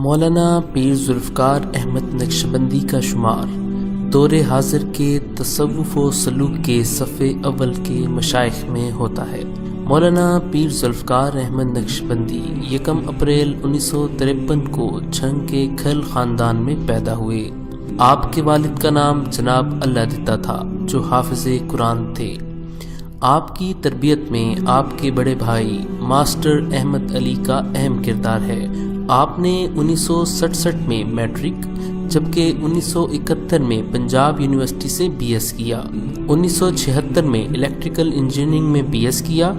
مولانا پیر ذوالفقار احمد نقشبندی کا شمار دور حاضر کے تصوف و سلوک کے صف اول کے مشائخ میں ہوتا ہے۔ مولانا پیر ذوالفقار احمد نقشبندی 1 اپریل 1953 کو جھنگ کے کھل خاندان میں پیدا ہوئے۔ آپ کے والد کا نام جناب اللہ دتا تھا جو حافظ قرآن تھے۔ آپ کی تربیت میں آپ کے بڑے بھائی ماسٹر احمد علی کا اہم کردار ہے۔ آپ نے 1967 میں میٹرک جبکہ 1971 میں پنجاب یونیورسٹی سے بی ایس کیا، 1976 میں الیکٹریکل انجینئرنگ میں بی ایس کیا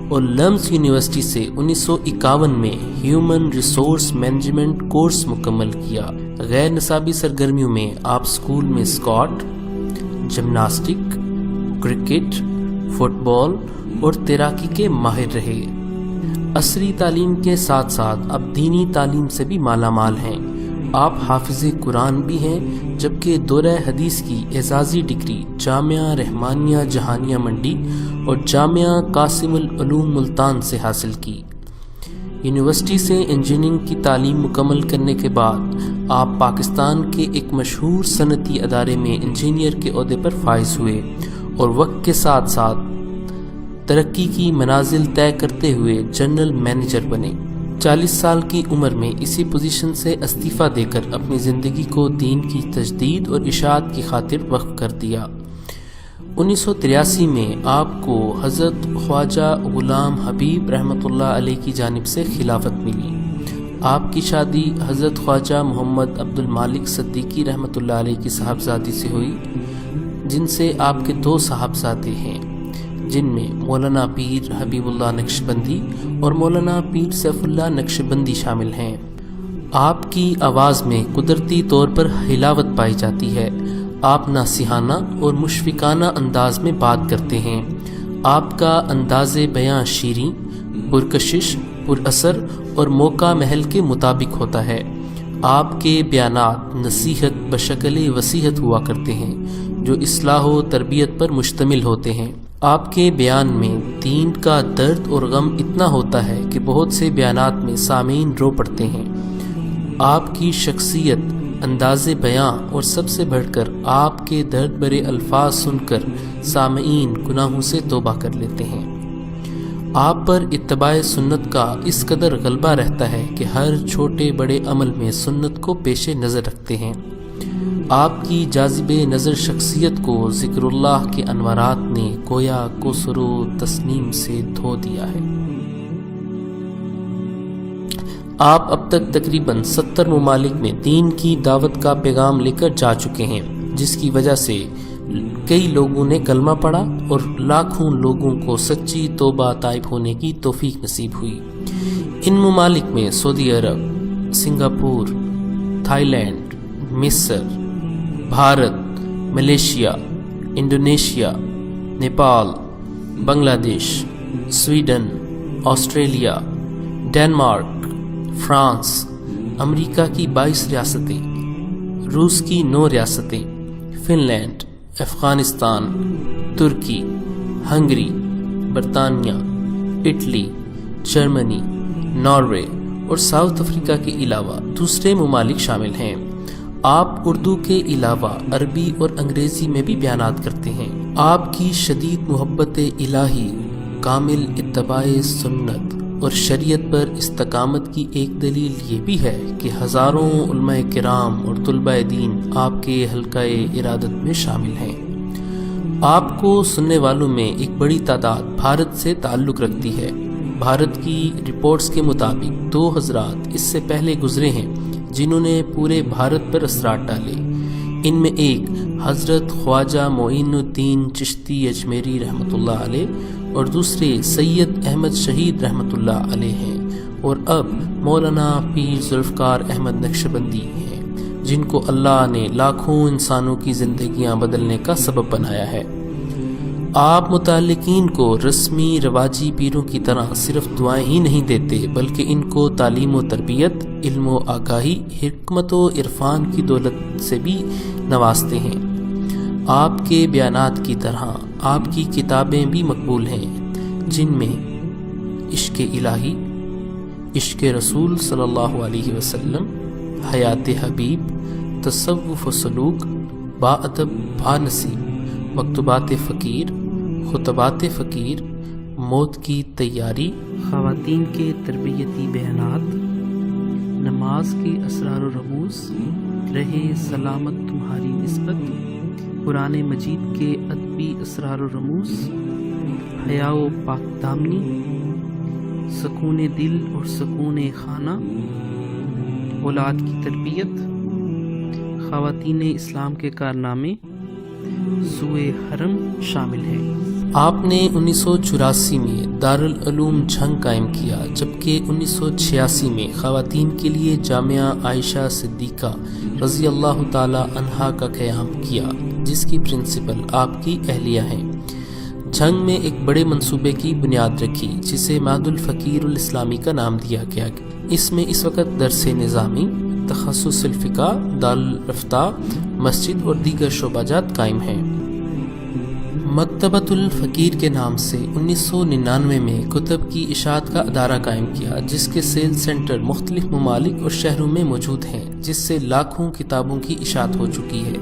اور لمز یونیورسٹی سے 1951 میں ہیومن ریسورس مینجمنٹ کورس مکمل کیا۔ غیر نصابی سرگرمیوں میں آپ اسکول میں اسکواٹ، جمناسٹک، کرکٹ، فٹ بال اور تیراکی کے ماہر رہے۔ عصری تعلیم کے ساتھ ساتھ اب دینی تعلیم سے بھی مالا مال ہیں۔ آپ حافظ قرآن بھی ہیں جبکہ دورہ حدیث کی اعزازی ڈگری جامعہ رحمانیہ جہانیہ منڈی اور جامعہ قاسم العلوم ملتان سے حاصل کی۔ یونیورسٹی سے انجینئرنگ کی تعلیم مکمل کرنے کے بعد آپ پاکستان کے ایک مشہور صنعتی ادارے میں انجینئر کے عہدے پر فائز ہوئے اور وقت کے ساتھ ساتھ ترقی کی منازل طے کرتے ہوئے جنرل مینیجر بنے۔ 40 سال کی عمر میں اسی پوزیشن سے استعفیٰ دے کر اپنی زندگی کو دین کی تجدید اور اشاعت کی خاطر وقف کر دیا۔ 1983 میں آپ کو حضرت خواجہ غلام حبیب رحمۃ اللہ علیہ کی جانب سے خلافت ملی۔ آپ کی شادی حضرت خواجہ محمد عبد المالک صدیقی رحمۃ اللہ علیہ کی صاحبزادی سے ہوئی، جن سے آپ کے 2 صاحبزادے ہیں، جن میں مولانا پیر حبیب اللہ نقشبندی اور مولانا پیر سیف اللہ نقشبندی شامل ہیں۔ آپ کی آواز میں قدرتی طور پر حلاوت پائی جاتی ہے۔ آپ ناصحانہ اور مشفقانہ انداز میں بات کرتے ہیں۔ آپ کا انداز بیاں شیریں، پرکشش، پر اثر اور موقع محل کے مطابق ہوتا ہے۔ آپ کے بیانات نصیحت بشکل وصیحت ہوا کرتے ہیں جو اصلاح و تربیت پر مشتمل ہوتے ہیں۔ آپ کے بیان میں دین کا درد اور غم اتنا ہوتا ہے کہ بہت سے بیانات میں سامعین رو پڑتے ہیں۔ آپ کی شخصیت، انداز بیاں اور سب سے بڑھ کر آپ کے درد بھرے الفاظ سن کر سامعین گناہوں سے توبہ کر لیتے ہیں۔ آپ پر اتباع سنت کا اس قدر غلبہ رہتا ہے کہ ہر چھوٹے بڑے عمل میں سنت کو پیش نظر رکھتے ہیں۔ آپ کی جاذب نظر شخصیت کو ذکر اللہ کے انوارات نے گویا کوثر و تسنیم سے دھو دیا ہے۔ آپ اب تک تقریباً 70 ممالک میں دین کی دعوت کا پیغام لے کر جا چکے ہیں، جس کی وجہ سے کئی لوگوں نے کلمہ پڑھا اور لاکھوں لوگوں کو سچی توبہ تائب ہونے کی توفیق نصیب ہوئی۔ ان ممالک میں سعودی عرب، سنگاپور، تھائی لینڈ، مصر، بھارت، ملیشیا، انڈونیشیا، نیپال، بنگلہ دیش، سویڈن، آسٹریلیا، ڈنمارک، فرانس، امریکہ کی 22 ریاستیں، روس کی 9 ریاستیں، فن لینڈ، افغانستان، ترکی، ہنگری، برطانیہ، اٹلی، جرمنی، ناروے اور ساؤتھ افریقہ کے علاوہ دوسرے ممالک شامل ہیں۔ آپ اردو کے علاوہ عربی اور انگریزی میں بھی بیانات کرتے ہیں۔ آپ کی شدید محبت الہی، کامل اتباع سنت اور شریعت پر استقامت کی ایک دلیل یہ بھی ہے کہ ہزاروں علماء کرام اور طلباء دین آپ کے حلقہ ارادت میں شامل ہیں۔ آپ کو سننے والوں میں ایک بڑی تعداد بھارت سے تعلق رکھتی ہے۔ بھارت کی رپورٹس کے مطابق 2 حضرات اس سے پہلے گزرے ہیں جنہوں نے پورے بھارت پر اثرات ڈالے۔ ان میں ایک حضرت خواجہ معین الدین چشتی اجمیری رحمۃ اللہ علیہ اور دوسرے سید احمد شہید رحمۃ اللہ علیہ ہیں، اور اب مولانا پیر ذوالفقار احمد نقشبندی ہیں جن کو اللہ نے لاکھوں انسانوں کی زندگیاں بدلنے کا سبب بنایا ہے۔ آپ متعلقین کو رسمی رواجی پیروں کی طرح صرف دعائیں ہی نہیں دیتے بلکہ ان کو تعلیم و تربیت، علم و آگاہی، حکمت و عرفان کی دولت سے بھی نوازتے ہیں۔ آپ کے بیانات کی طرح آپ کی کتابیں بھی مقبول ہیں جن میں عشق الہی، عشق رسول صلی اللہ علیہ وسلم، حیات حبیب، تصوف و سلوک، با ادب با نصیب، مکتوبات فقیر، خطبات فقیر، موت کی تیاری، خواتین کے تربیتی بیانات، نماز کے اسرار و رموز، رہے سلامت تمہاری نسبت، قرآن مجید کے ادبی اسرار و رموز، حیا و پاک دامنی، سکون دل اور سکون خانہ، اولاد کی تربیت، خواتین اسلام کے کارنامے، سوئے حرم شامل ہے۔ آپ نے 1984 میں دارالعلوم جھنگ قائم کیا، جبکہ 1986 میں خواتین کے لیے جامعہ عائشہ صدیقہ رضی اللہ تعالی عنہا کا قیام کیا، جس کی پرنسپل آپ کی اہلیہ ہیں۔ جھنگ میں ایک بڑے منصوبے کی بنیاد رکھی، جسے معہد الفقیر الاسلامی کا نام دیا گیا۔ اس میں اس وقت درس نظامی، تخصص الفقہ، دارالفتہ، مسجد اور دیگر شعبہ جات قائم ہیں۔ مکتبۃ الفقیر کے نام سے 1999 میں کتب کی اشاعت کا ادارہ قائم کیا، جس کے سیل سینٹر مختلف ممالک اور شہروں میں موجود ہیں، جس سے لاکھوں کتابوں کی اشاعت ہو چکی ہے۔